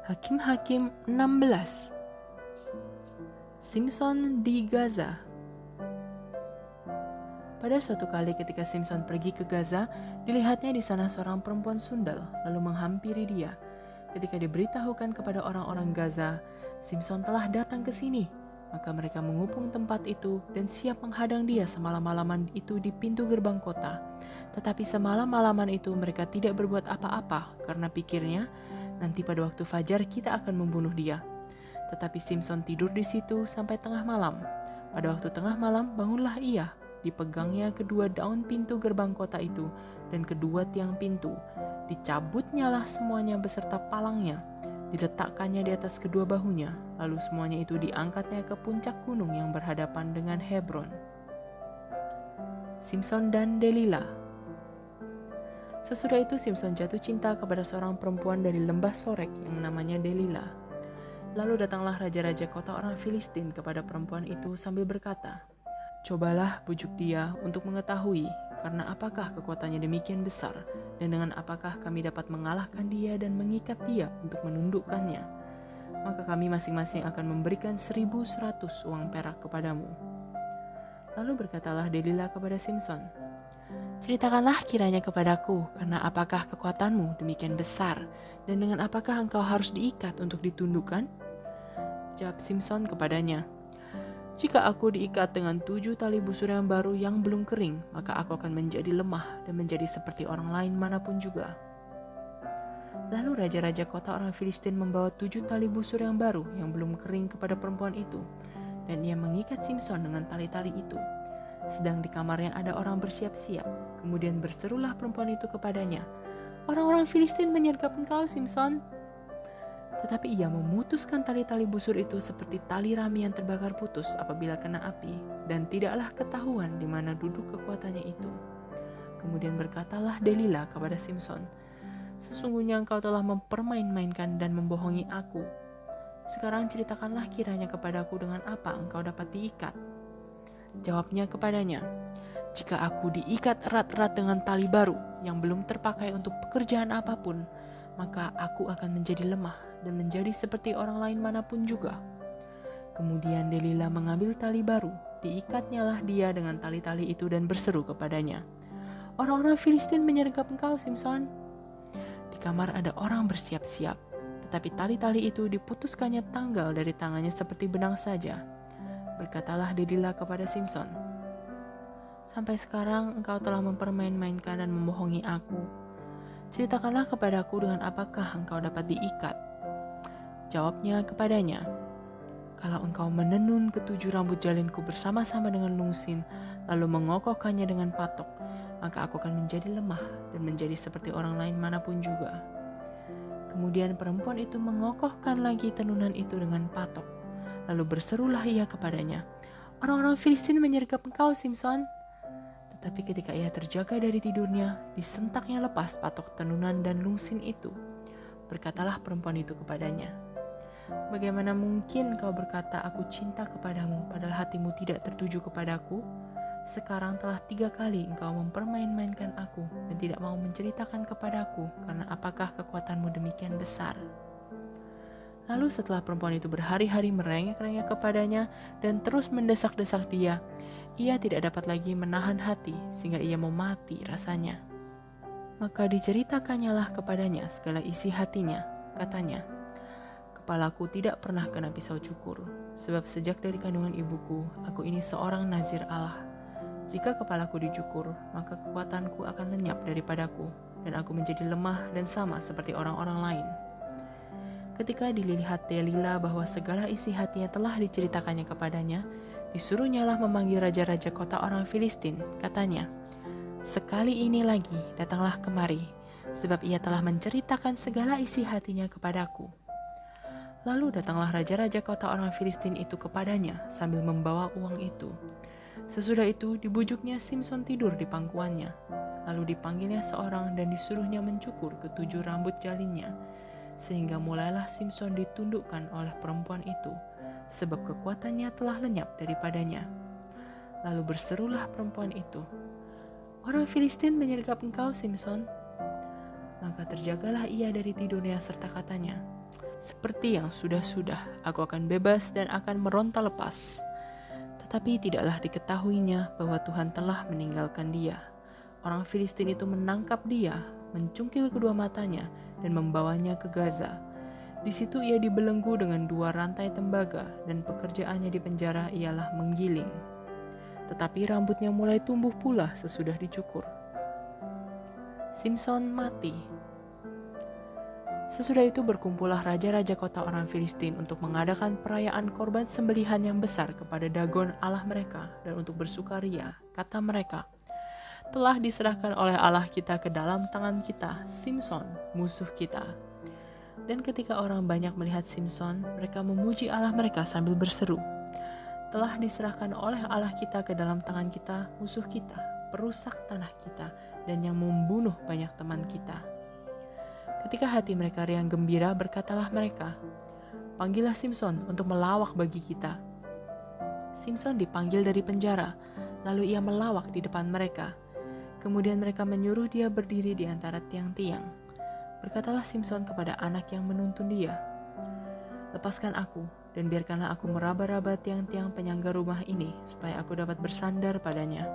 Hakim-Hakim 16. Simson di Gaza. Pada suatu kali ketika Simson pergi ke Gaza, dilihatnya di sana seorang perempuan sundal lalu menghampiri dia. Ketika diberitahukan kepada orang-orang Gaza, Simson telah datang ke sini, maka mereka mengepung tempat itu dan siap menghadang dia semalam-malaman itu di pintu gerbang kota. Tetapi semalam-malaman itu mereka tidak berbuat apa-apa karena pikirnya, nanti pada waktu fajar kita akan membunuh dia. Tetapi Simson tidur di situ sampai tengah malam. Pada waktu tengah malam bangunlah ia, dipegangnya kedua daun pintu gerbang kota itu dan kedua tiang pintu. Dicabutnyalah semuanya beserta palangnya, diletakkannya di atas kedua bahunya, lalu semuanya itu diangkatnya ke puncak gunung yang berhadapan dengan Hebron. Simson dan Delila. Sesudah itu Simson jatuh cinta kepada seorang perempuan dari lembah Sorek yang namanya Delila. Lalu datanglah raja-raja kota orang Filistin kepada perempuan itu sambil berkata, "Cobalah bujuk dia untuk mengetahui, karena apakah kekuatannya demikian besar, dan dengan apakah kami dapat mengalahkan dia dan mengikat dia untuk menundukkannya. Maka kami masing-masing akan memberikan 1.100 uang perak kepadamu." Lalu berkatalah Delila kepada Simson, "Ceritakanlah kiranya kepadaku, karena apakah kekuatanmu demikian besar, dan dengan apakah engkau harus diikat untuk ditundukkan?" Jawab Simson kepadanya, "Jika aku diikat dengan 7 tali busur yang baru yang belum kering, maka aku akan menjadi lemah dan menjadi seperti orang lain manapun juga." Lalu raja-raja kota orang Filistin membawa 7 tali busur yang baru yang belum kering kepada perempuan itu, dan ia mengikat Simson dengan tali-tali itu. Sedang di kamarnya ada orang bersiap-siap. Kemudian berserulah perempuan itu kepadanya, "Orang-orang Filistin menyergap engkau, Simson." Tetapi ia memutuskan tali-tali busur itu seperti tali rami yang terbakar putus apabila kena api, dan tidaklah ketahuan di mana duduk kekuatannya itu. Kemudian berkatalah Delila kepada Simson, "Sesungguhnya engkau telah mempermain-mainkan dan membohongi aku. Sekarang ceritakanlah kiranya kepadaku dengan apa engkau dapat diikat." Jawabnya kepadanya, "Jika aku diikat erat-erat dengan tali baru yang belum terpakai untuk pekerjaan apapun, maka aku akan menjadi lemah dan menjadi seperti orang lain manapun juga." Kemudian Delila mengambil tali baru, diikatnyalah dia dengan tali-tali itu dan berseru kepadanya, "Orang-orang Filistin menyergap engkau, Simson." Di kamar ada orang bersiap-siap, tetapi tali-tali itu diputuskannya tanggal dari tangannya seperti benang saja. Berkatalah Delila kepada Simson, "Sampai sekarang engkau telah mempermain-mainkan dan membohongi aku. Ceritakanlah kepadaku dengan apakah engkau dapat diikat." Jawabnya kepadanya, "Kalau engkau menenun ketujuh rambut jalinku bersama-sama dengan lungsin, lalu mengokohkannya dengan patok, maka aku akan menjadi lemah dan menjadi seperti orang lain manapun juga." Kemudian perempuan itu mengokohkan lagi tenunan itu dengan patok. Lalu berserulah ia kepadanya, "Orang-orang Filistin menyergap engkau, Simson." Tetapi ketika ia terjaga dari tidurnya, disentaknya lepas patok tenunan dan lungsin itu. Berkatalah perempuan itu kepadanya, "Bagaimana mungkin kau berkata aku cinta kepadamu, padahal hatimu tidak tertuju kepadaku? Sekarang telah 3 kali engkau mempermain-mainkan aku dan tidak mau menceritakan kepadaku, karena apakah kekuatanmu demikian besar?" Lalu setelah perempuan itu berhari-hari merengek-rengek kepadanya dan terus mendesak-desak dia, ia tidak dapat lagi menahan hati sehingga ia mau mati rasanya. Maka diceritakannya kepadanya segala isi hatinya. Katanya, "Kepalaku tidak pernah kena pisau cukur, sebab sejak dari kandungan ibuku, aku ini seorang nazir Allah. Jika kepalaku dicukur, maka kekuatanku akan lenyap daripadaku, dan aku menjadi lemah dan sama seperti orang-orang lain." Ketika dilihat Delila bahwa segala isi hatinya telah diceritakannya kepadanya, disuruhnyalah memanggil raja-raja kota orang Filistin. Katanya, "Sekali ini lagi datanglah kemari, sebab ia telah menceritakan segala isi hatinya kepadaku." Lalu datanglah raja-raja kota orang Filistin itu kepadanya sambil membawa uang itu. Sesudah itu dibujuknya Simson tidur di pangkuannya. Lalu dipanggilnya seorang dan disuruhnya mencukur ketujuh rambut jalinnya, sehingga mulailah Simson ditundukkan oleh perempuan itu, sebab kekuatannya telah lenyap daripadanya. Lalu berserulah perempuan itu, "Orang Filistin menyergap engkau, Simson." maka terjagalah ia dari tidurnya serta katanya, "Seperti yang sudah-sudah, aku akan bebas dan akan meronta lepas." Tetapi tidaklah diketahuinya bahwa Tuhan telah meninggalkan dia. Orang Filistin itu menangkap dia, mencungkil kedua matanya, dan membawanya ke Gaza. Di situ ia dibelenggu dengan 2 rantai tembaga, dan pekerjaannya di penjara ialah menggiling. Tetapi rambutnya mulai tumbuh pula sesudah dicukur. Simson mati. Sesudah itu berkumpullah raja-raja kota orang Filistin untuk mengadakan perayaan korban sembelihan yang besar kepada Dagon Allah mereka, dan untuk bersukaria, kata mereka, "Telah diserahkan oleh Allah kita ke dalam tangan kita, Simson, musuh kita." Dan ketika orang banyak melihat Simson, mereka memuji Allah mereka sambil berseru, "Telah diserahkan oleh Allah kita ke dalam tangan kita, musuh kita, perusak tanah kita, dan yang membunuh banyak teman kita." Ketika hati mereka riang gembira, berkatalah mereka, "Panggillah Simson untuk melawak bagi kita." Simson dipanggil dari penjara, lalu ia melawak di depan mereka. Kemudian mereka menyuruh dia berdiri di antara tiang-tiang. Berkatalah Simson kepada anak yang menuntun dia, "Lepaskan aku, dan biarkanlah aku meraba-raba tiang-tiang penyangga rumah ini, supaya aku dapat bersandar padanya."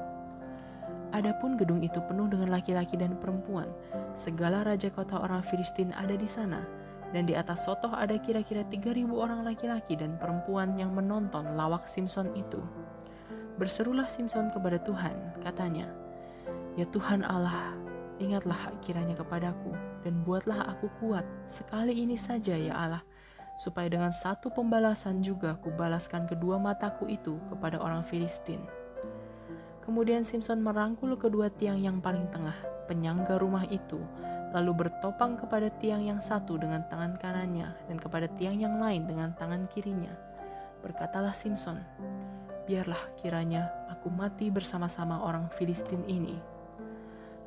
Adapun gedung itu penuh dengan laki-laki dan perempuan. Segala raja kota orang Filistin ada di sana, dan di atas sotoh ada kira-kira 3.000 orang laki-laki dan perempuan yang menonton lawak Simson itu. Berserulah Simson kepada Tuhan, katanya, "Ya Tuhan Allah, ingatlah kiranya kepadaku, dan buatlah aku kuat sekali ini saja ya Allah, supaya dengan satu pembalasan juga kubalaskan kedua mataku itu kepada orang Filistin." Kemudian Simson merangkul kedua tiang yang paling tengah, penyangga rumah itu, lalu bertopang kepada tiang yang satu dengan tangan kanannya dan kepada tiang yang lain dengan tangan kirinya. Berkatalah Simson, "Biarlah kiranya aku mati bersama-sama orang Filistin ini."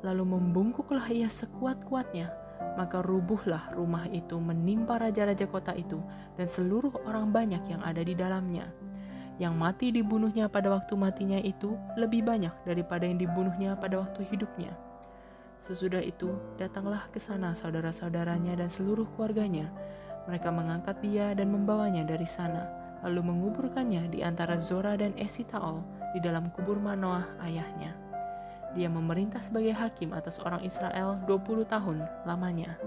Lalu membungkuklah ia sekuat-kuatnya, maka rubuhlah rumah itu menimpa raja-raja kota itu dan seluruh orang banyak yang ada di dalamnya. Yang mati dibunuhnya pada waktu matinya itu lebih banyak daripada yang dibunuhnya pada waktu hidupnya. Sesudah itu datanglah ke sana saudara-saudaranya dan seluruh keluarganya. Mereka mengangkat dia dan membawanya dari sana, lalu menguburkannya di antara Zora dan Esitaol di dalam kubur Manoah ayahnya. Dia memerintah sebagai hakim atas orang Israel 20 tahun lamanya.